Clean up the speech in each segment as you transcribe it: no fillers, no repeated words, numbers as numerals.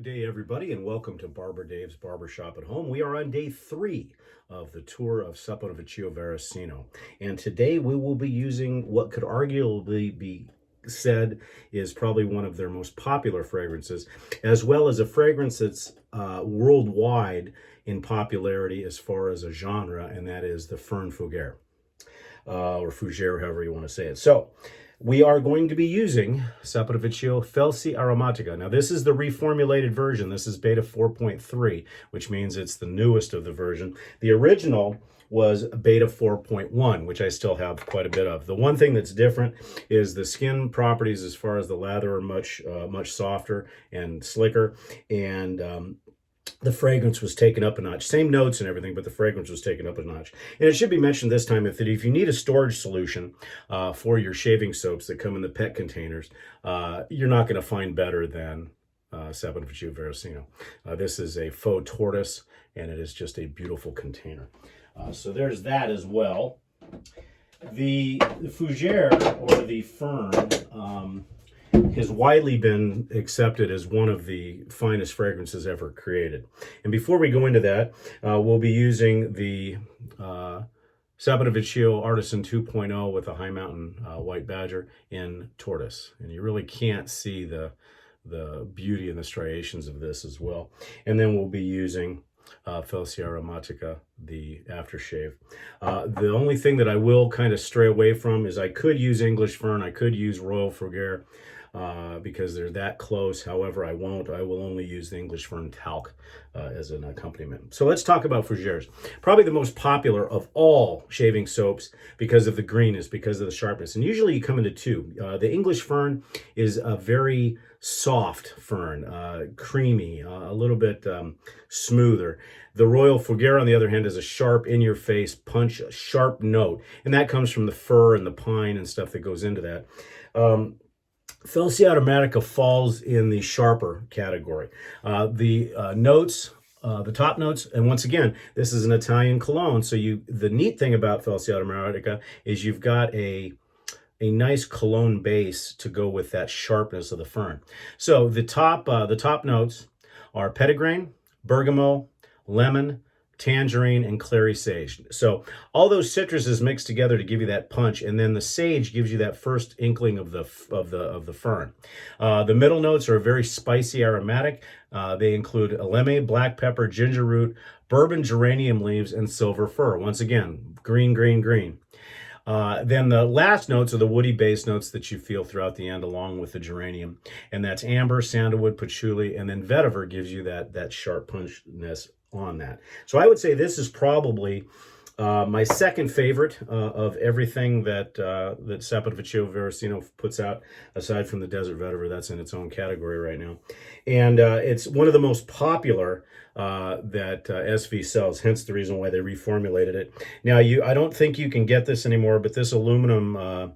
day, everybody, and welcome to Barber Dave's Barbershop at Home. We are on day 3 of the tour of Saponificio Varesino, and today we will be using what could arguably be said is probably one of their most popular fragrances, as well as a fragrance that's worldwide in popularity as far as a genre, and that is the Fern Fougere, or Fougere, however you want to say it. So, we are going to be using Saponificio Felce Aromatica. Now, this is the reformulated version. This is beta 4.3, which means it's the newest of the version. The original was beta 4.1, which I still have quite a bit of. The one thing that's different is the skin properties as far as the lather are much softer and slicker, and the fragrance was taken up a notch. Same notes and everything, but the fragrance was taken up a notch. And it should be mentioned this time that if you need a storage solution for your shaving soaps that come in the PET containers, you're not going to find better than Saponificio Varesino. This is a faux tortoise, and it is just a beautiful container. So there's that as well. The Fougere, or the Fern, has widely been accepted as one of the finest fragrances ever created. And before we go into that, we'll be using the Saponificio Artisan 2.0 with a High Mountain White Badger in Tortoise. And you really can't see the beauty and the striations of this as well. And then we'll be using Felce Aromatica, the aftershave. The only thing that I will kind of stray away from is I could use English Fern, I could use Royal Fougere, because they're that close. However, I won't. I will only use the English Fern talc as an accompaniment. So let's talk about Fougeres. Probably the most popular of all shaving soaps because of the greenness, because of the sharpness. And usually you come into two. The English Fern is a very soft fern, creamy, a little bit smoother. The Royal Fougere, on the other hand, is a sharp, in-your-face punch, a sharp note. And that comes from the fir and the pine and stuff that goes into that. Felce Aromatica falls in the sharper category. The top notes, and once again, this is an Italian cologne, so the neat thing about Felce Aromatica is you've got a nice cologne base to go with that sharpness of the fern. So the top notes are petitgrain, bergamot, lemon, tangerine, and clary sage. So all those citruses mixed together to give you that punch, and then the sage gives you that first inkling of the fern. The middle notes are very spicy, aromatic. They include eleme, black pepper, ginger root, bourbon geranium leaves, and silver fir. Once again, green, green, green. Then the last notes are the woody base notes that you feel throughout the end, along with the geranium, and that's amber, sandalwood, patchouli, and then vetiver gives you that sharp punchness on that. So I would say this is probably my second favorite of everything that Saponificio Varesino puts out, aside from the Desert Vetiver. That's in its own category right now. And it's one of the most popular that SV sells, hence the reason why they reformulated it. Now, I don't think you can get this anymore, but this aluminum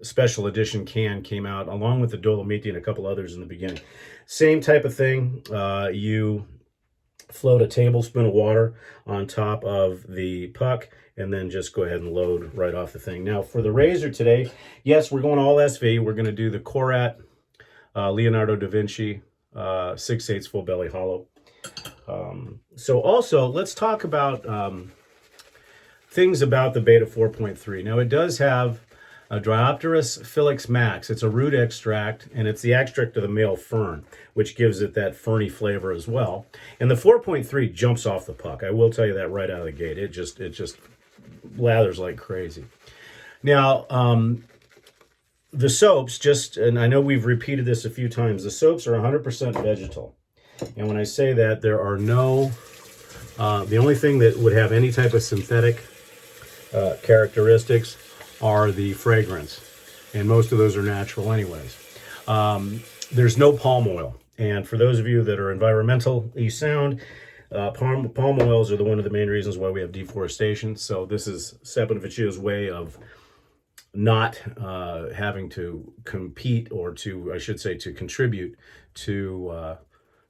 special edition can came out along with the Dolomiti and a couple others in the beginning. Same type of thing. You float a tablespoon of water on top of the puck, and then just go ahead and load right off the thing. Now, for the razor today, yes, we're going all SV. We're going to do the Korat Leonardo Da Vinci 6/8 full belly hollow. So also, let's talk about things about the beta 4.3. Now, it does have a Diopterus Filix Max. It's a root extract, and it's the extract of the male fern, which gives it that ferny flavor as well. And the 4.3 jumps off the puck. I will tell you that right out of the gate. It just lathers like crazy. Now, the soaps, and I know we've repeated this a few times, the soaps are 100% vegetal. And when I say that, there are no, the only thing that would have any type of synthetic characteristics are the fragrance, and most of those are natural anyways. There's no palm oil, and for those of you that are environmentally sound, palm oils are one of the main reasons why we have deforestation. So this is Saponificio's way of not having to compete, or I should say to contribute to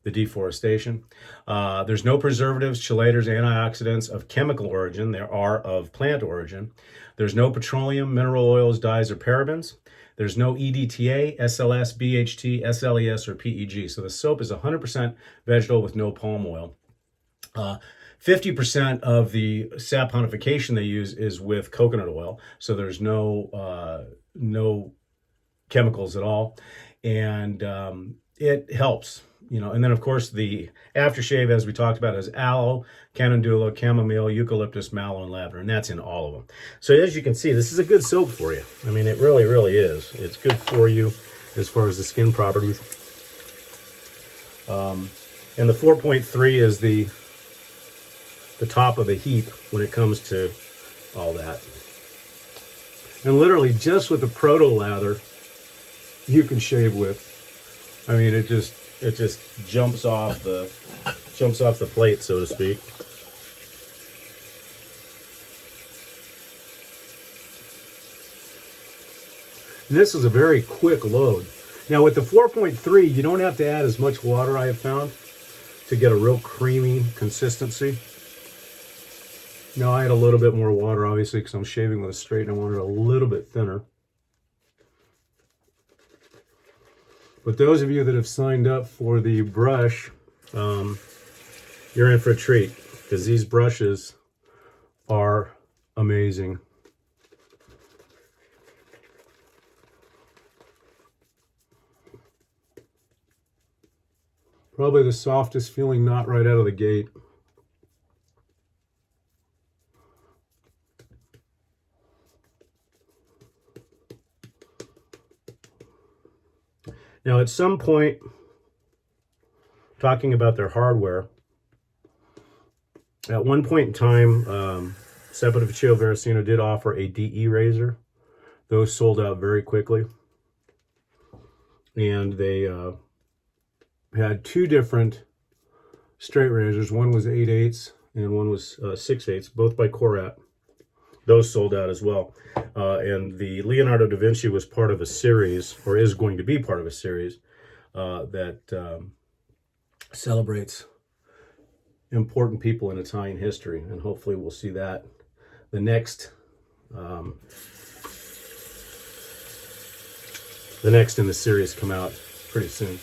the deforestation. There's no preservatives, chelators, antioxidants of chemical origin. There are of plant origin. There's no petroleum, mineral oils, dyes, or parabens. There's no EDTA, SLS, BHT, SLES, or PEG. So the soap is 100% vegetable with no palm oil. 50% of the saponification they use is with coconut oil, so there's no chemicals at all, and it helps, you know. And then of course the aftershave, as we talked about, is aloe, calendula, chamomile, eucalyptus, mallow, and lavender, and that's in all of them. So as you can see, this is a good soap for you. I mean, it really, really is. It's good for you as far as the skin properties. And the 4.3 is the top of the heap when it comes to all that. And literally just with the proto lather you can shave with. I mean, it just jumps off the plate, so to speak. And this is a very quick load. Now with the 4.3, you don't have to add as much water, I have found, to get a real creamy consistency. Now I add a little bit more water, obviously, because I'm shaving with a straight and I want it a little bit thinner. But those of you that have signed up for the brush, you're in for a treat, because these brushes are amazing. Probably the softest feeling knot right out of the gate. Now, at some point, talking about their hardware, at one point in time, Saponificio Varesino did offer a DE razor. Those sold out very quickly. And they had two different straight razors. One was 8/8 and one was 6/8, both by Korat. Those sold out as well. And the Leonardo Da Vinci was part of a series, or is going to be part of a series, that celebrates important people in Italian history. And hopefully we'll see that the next in the series come out pretty soon.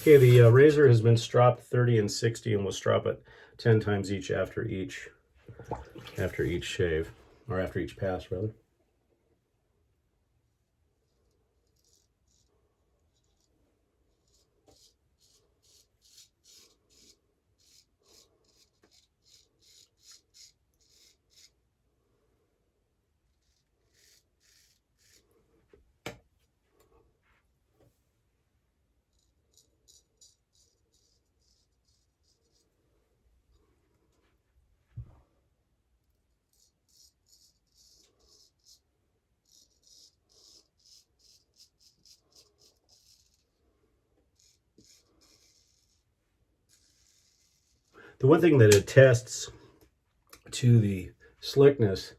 Okay, the razor has been stropped 30 and 60, and we'll strop it 10 times each after each shave, or after each pass, rather. The one thing that attests to the slickness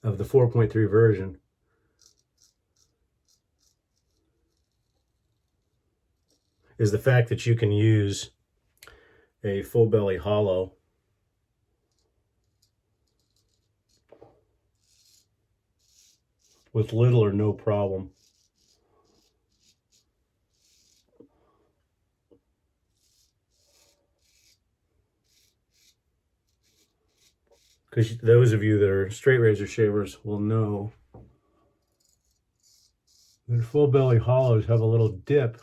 of the 4.3 version is the fact that you can use a full belly hollow with little or no problem. Because those of you that are straight razor shavers will know that full belly hollows have a little dip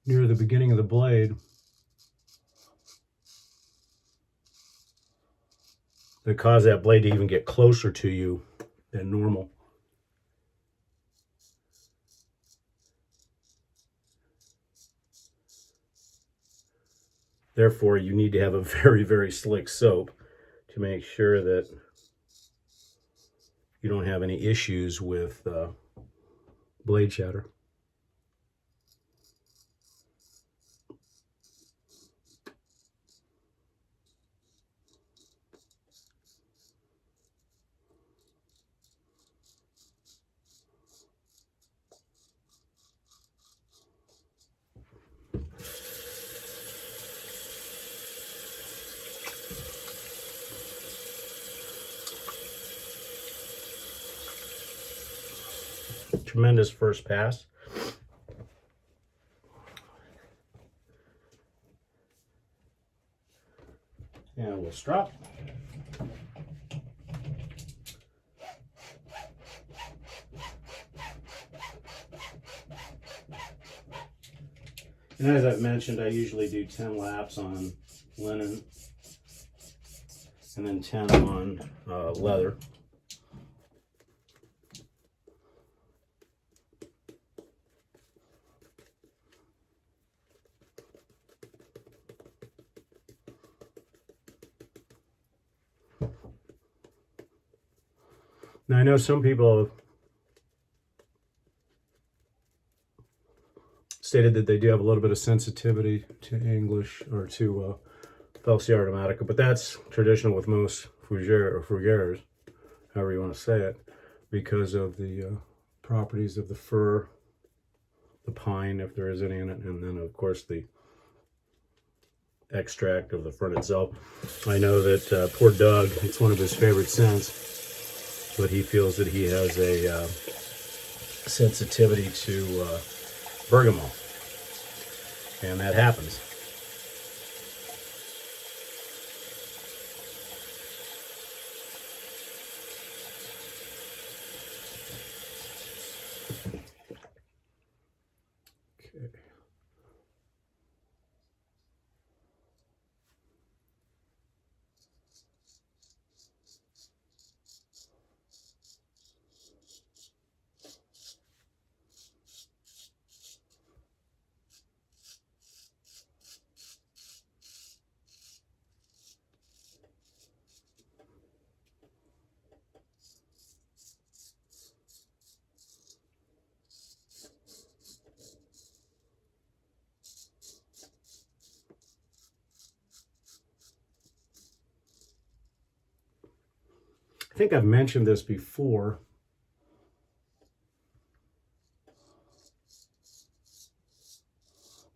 near the beginning of the blade that cause that blade to even get closer to you than normal. Therefore, you need to have a very, very slick soap to make sure that you don't have any issues with blade shatter. tremendous first pass. And we'll strop. And as I've mentioned, I usually do 10 laps on linen and then 10 on leather. Now I know some people have stated that they do have a little bit of sensitivity to English or to Felce Aromatica, but that's traditional with most Fougere or Fougeres, however you want to say it, because of the properties of the fir, the pine, if there is any in it, and then of course the extract of the fern itself. I know that poor Doug, it's one of his favorite scents, but he feels that he has a sensitivity to bergamot, and that happens. Okay. I think I've mentioned this before.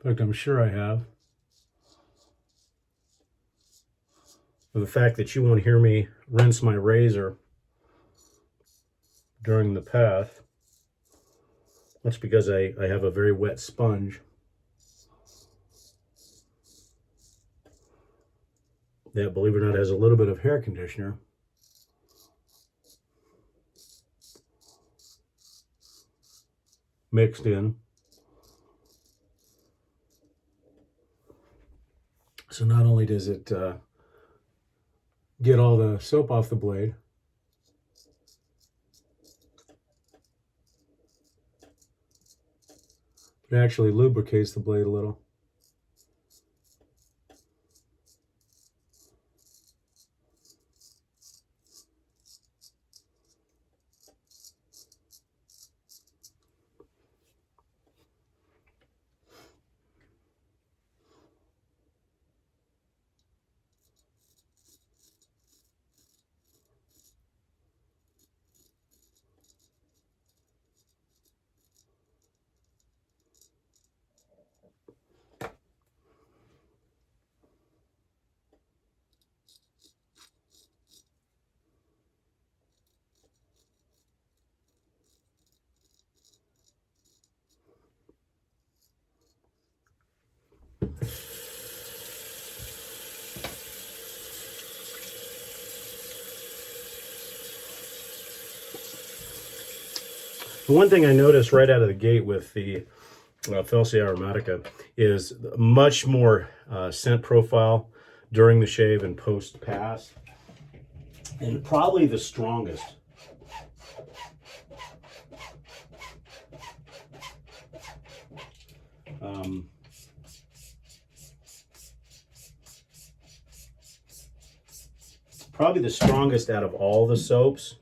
In fact, I'm sure I have. The fact that you won't hear me rinse my razor during the path, that's because I have a very wet sponge that, believe it or not, has a little bit of hair conditioner. Mixed in. So not only does it get all the soap off the blade, it actually lubricates the blade a little. The one thing I noticed right out of the gate with the Felce Aromatica is much more scent profile during the shave and post pass, and probably the strongest. Probably the strongest out of all the soaps,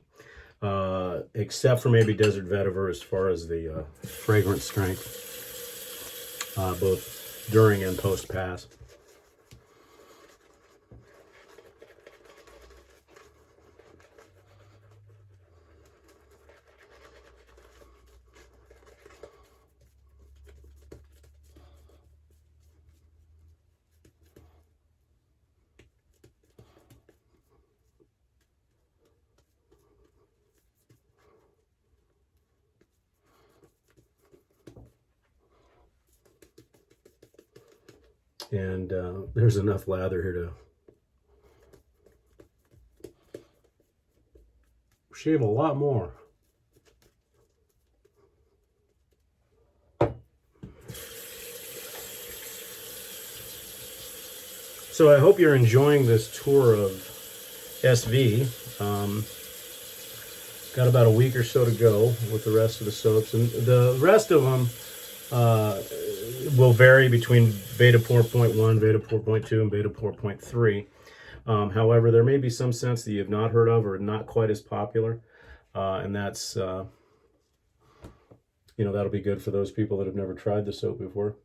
except for maybe Desert Vetiver as far as the fragrance strength, both during and post pass. And there's enough lather here to shave a lot more. So I hope you're enjoying this tour of SV. Got about a week or so to go with the rest of the soaps, and the rest of them will vary between beta 4.1, beta 4.2, and beta 4.3. However, there may be some scents that you have not heard of or not quite as popular, and that's, you know, that'll be good for those people that have never tried the soap before.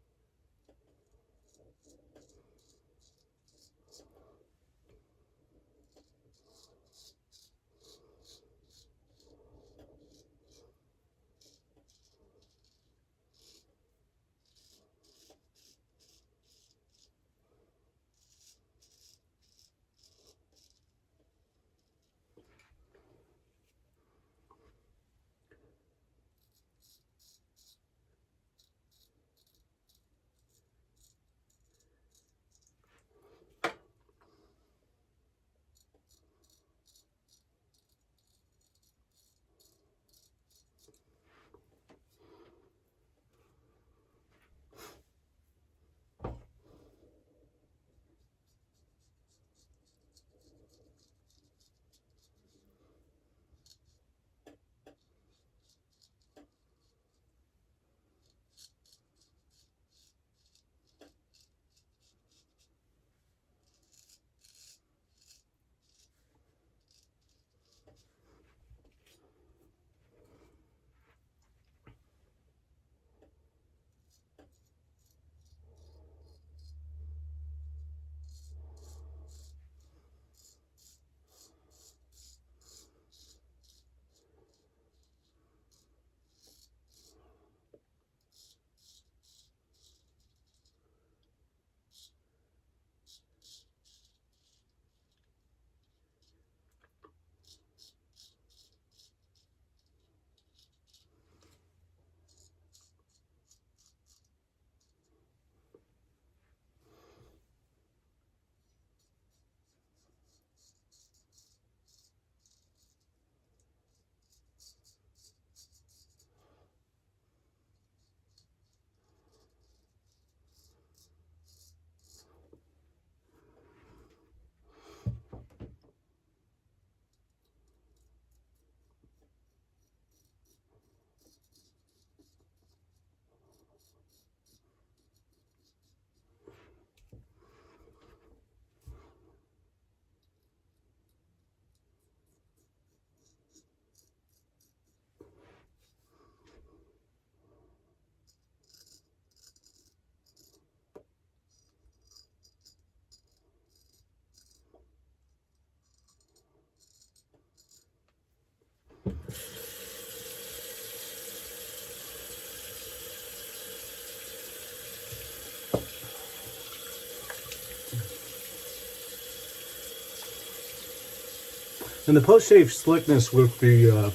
And the post-shave slickness with the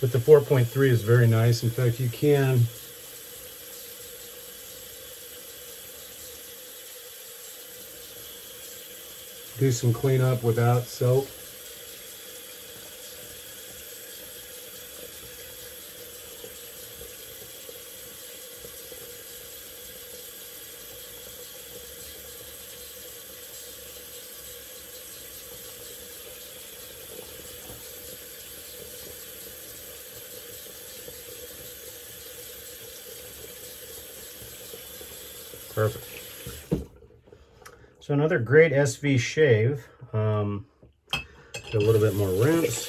4.3 is very nice. In fact, you can do some cleanup without soap. Perfect. So another great SV shave. A little bit more rinse.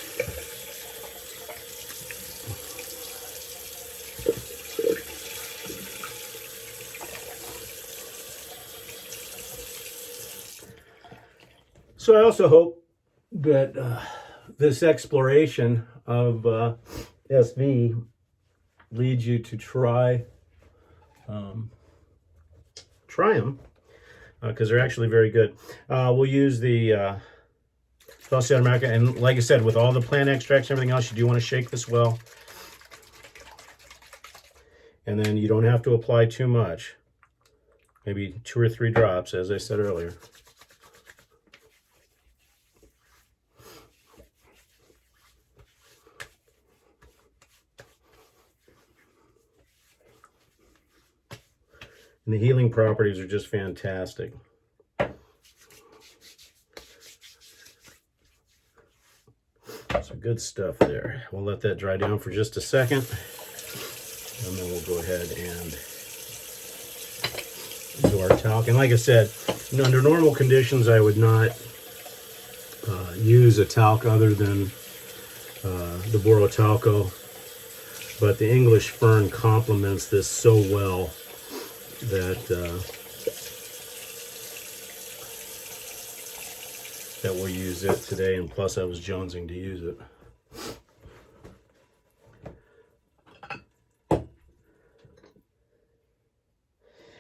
So I also hope that this exploration of SV leads you to try them, because they're actually very good. We'll use the Felce Aromatica, and like I said, with all the plant extracts and everything else, you do want to shake this well. And then you don't have to apply too much. maybe 2 or 3 drops, as I said earlier. And the healing properties are just fantastic. So good stuff there. We'll let that dry down for just a second. And then we'll go ahead and do our talc. And like I said, under normal conditions, I would not use a talc other than the Boro Talco. But the English fern complements this so well that that we'll use it today, and plus I was jonesing to use it.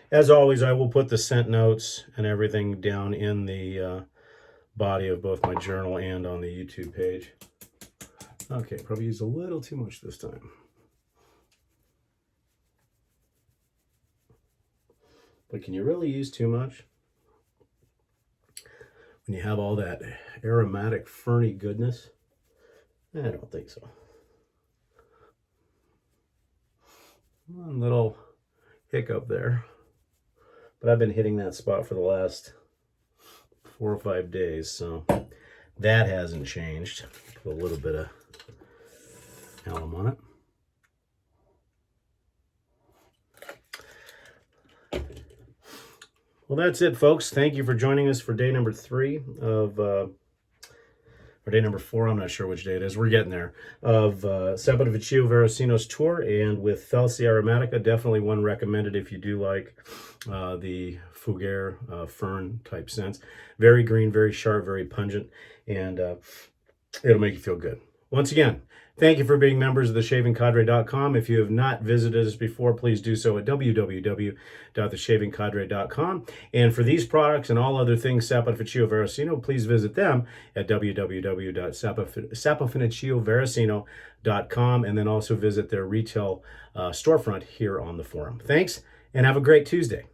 As always, I will put the scent notes and everything down in the body of both my journal and on the YouTube page. Okay, probably used a little too much this time. But can you really use too much when you have all that aromatic, ferny goodness? I don't think so. One little hiccup there. But I've been hitting that spot for the last 4 or 5 days, so that hasn't changed. Put a little bit of alum on it. Well, that's it, folks. Thank you for joining us for day number 3 of, or day number 4, I'm not sure which day it is. We're getting there. Of Saponificio Varesino's tour, and with Felce Aromatica, definitely one recommended if you do like the Fougere fern type scents. Very green, very sharp, very pungent, and it'll make you feel good. Once again, thank you for being members of theshavingcadre.com. If you have not visited us before, please do so at www.theshavingcadre.com. And for these products and all other things Saponificio Varesino, please visit them at www.saponificiovaresino.com, and then also visit their retail storefront here on the forum. Thanks, and have a great Tuesday.